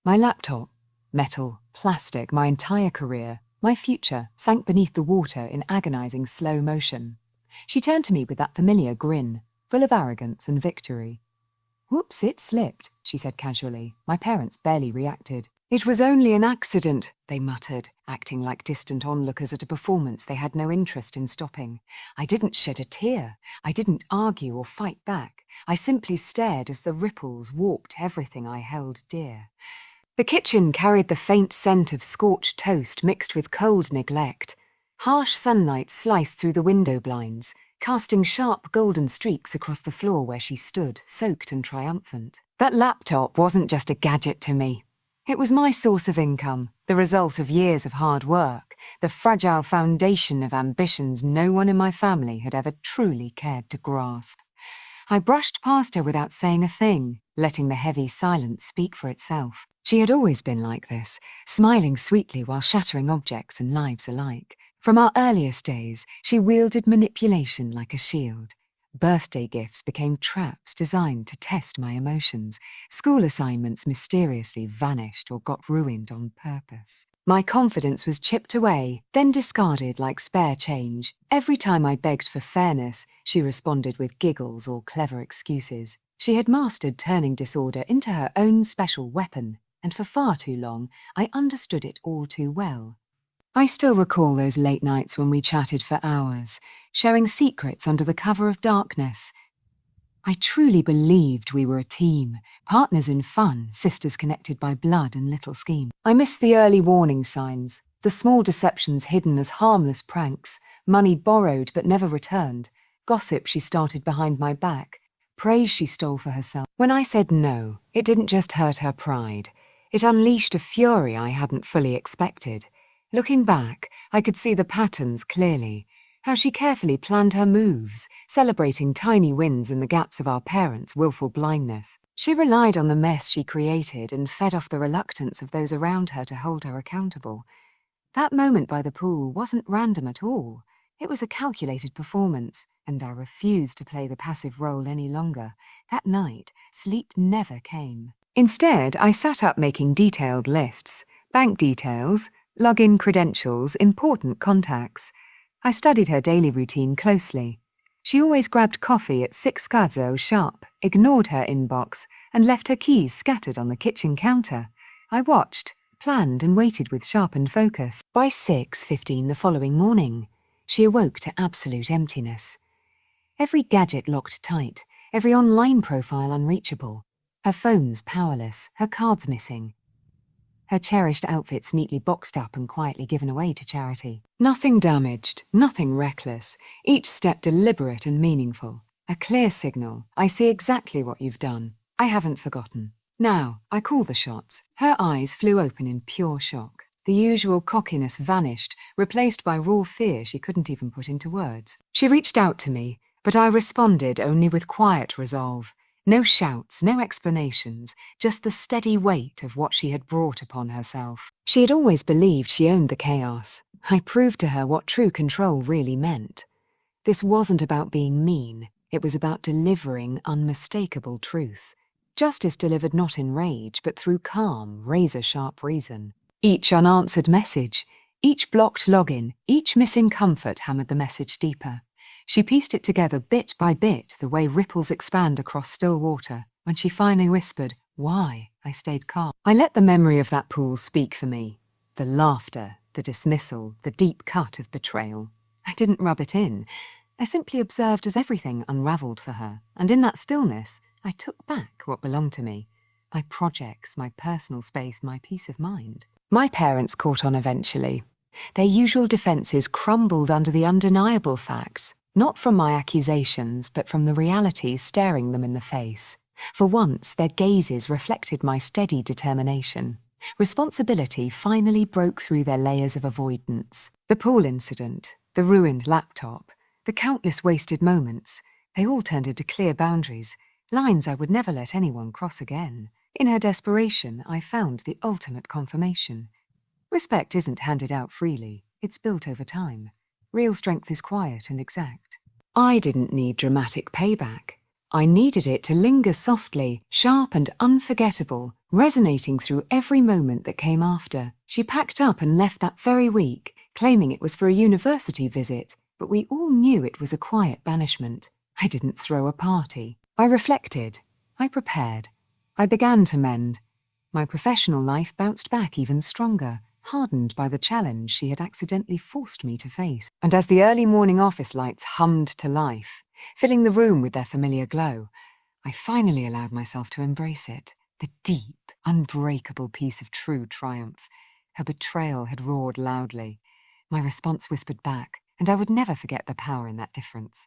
My laptop, metal, plastic, my entire career, my future sank beneath the water in agonizing slow motion. She turned to me with that familiar grin, full of arrogance and victory. "Whoops, it slipped," she said casually. My parents barely reacted. "It was only an accident," they muttered, acting like distant onlookers at a performance they had no interest in stopping. I didn't shed a tear. I didn't argue or fight back. I simply stared as the ripples warped everything I held dear. The kitchen carried the faint scent of scorched toast mixed with cold neglect. Harsh sunlight sliced through the window blinds, casting sharp golden streaks across the floor where she stood, soaked and triumphant. That laptop wasn't just a gadget to me. It was my source of income, the result of years of hard work, the fragile foundation of ambitions no one in my family had ever truly cared to grasp. I brushed past her without saying a thing, letting the heavy silence speak for itself. She had always been like this, smiling sweetly while shattering objects and lives alike. From our earliest days, she wielded manipulation like a shield. Birthday gifts became traps designed to test my emotions. School assignments mysteriously vanished or got ruined on purpose. My confidence was chipped away, then discarded like spare change. Every time I begged for fairness, she responded with giggles or clever excuses. She had mastered turning disorder into her own special weapon, and for far too long, I understood it all too well. I still recall those late nights when we chatted for hours, sharing secrets under the cover of darkness. I truly believed we were a team, partners in fun, sisters connected by blood and little scheme. I missed the early warning signs, the small deceptions hidden as harmless pranks, money borrowed but never returned, gossip she started behind my back, praise she stole for herself. When I said no, it didn't just hurt her pride. It unleashed a fury I hadn't fully expected. Looking back, I could see the patterns clearly, how she carefully planned her moves, celebrating tiny wins in the gaps of our parents' willful blindness. She relied on the mess she created and fed off the reluctance of those around her to hold her accountable. That moment by the pool wasn't random at all. It was a calculated performance, and I refused to play the passive role any longer. That night, sleep never came. Instead, I sat up making detailed lists, bank details, login credentials, important contacts. I studied her daily routine closely. She always grabbed coffee at 6:00 sharp, ignored her inbox, and left her keys scattered on the kitchen counter. I watched, planned, and waited with sharpened focus. By 6:15 the following morning, she awoke to absolute emptiness. Every gadget locked tight, every online profile unreachable. Her phone's powerless, her cards missing. Her cherished outfits neatly boxed up and quietly given away to charity. Nothing damaged, nothing reckless, each step deliberate and meaningful. A clear signal. I see exactly what you've done. I haven't forgotten. Now, I call the shots. Her eyes flew open in pure shock. The usual cockiness vanished, replaced by raw fear she couldn't even put into words. She reached out to me, but I responded only with quiet resolve. No shouts, no explanations, just the steady weight of what she had brought upon herself. She had always believed she owned the chaos. I proved to her what true control really meant. This wasn't about being mean. It was about delivering unmistakable truth. Justice delivered not in rage, but through calm, razor-sharp reason. Each unanswered message, each blocked login, each missing comfort hammered the message deeper. She pieced it together bit by bit, the way ripples expand across still water. When she finally whispered, "Why?" I stayed calm. I let the memory of that pool speak for me. The laughter, the dismissal, the deep cut of betrayal. I didn't rub it in. I simply observed as everything unraveled for her, and in that stillness, I took back what belonged to me. My projects, my personal space, my peace of mind. My parents caught on eventually. Their usual defenses crumbled under the undeniable facts. Not from my accusations, but from the reality staring them in the face. For once, their gazes reflected my steady determination. Responsibility finally broke through their layers of avoidance. The pool incident, the ruined laptop, the countless wasted moments, they all turned into clear boundaries, lines I would never let anyone cross again. In her desperation, I found the ultimate confirmation. Respect isn't handed out freely, it's built over time. Real strength is quiet and exact. I didn't need dramatic payback. I needed it to linger softly, sharp and unforgettable, resonating through every moment that came after. She packed up and left that very week, claiming it was for a university visit, but we all knew it was a quiet banishment. I didn't throw a party. I reflected. I prepared. I began to mend. My professional life bounced back even stronger, hardened by the challenge she had accidentally forced me to face. And as the early morning office lights hummed to life, filling the room with their familiar glow, I finally allowed myself to embrace it, the deep, unbreakable peace of true triumph. Her betrayal had roared loudly. My response whispered back, and I would never forget the power in that difference.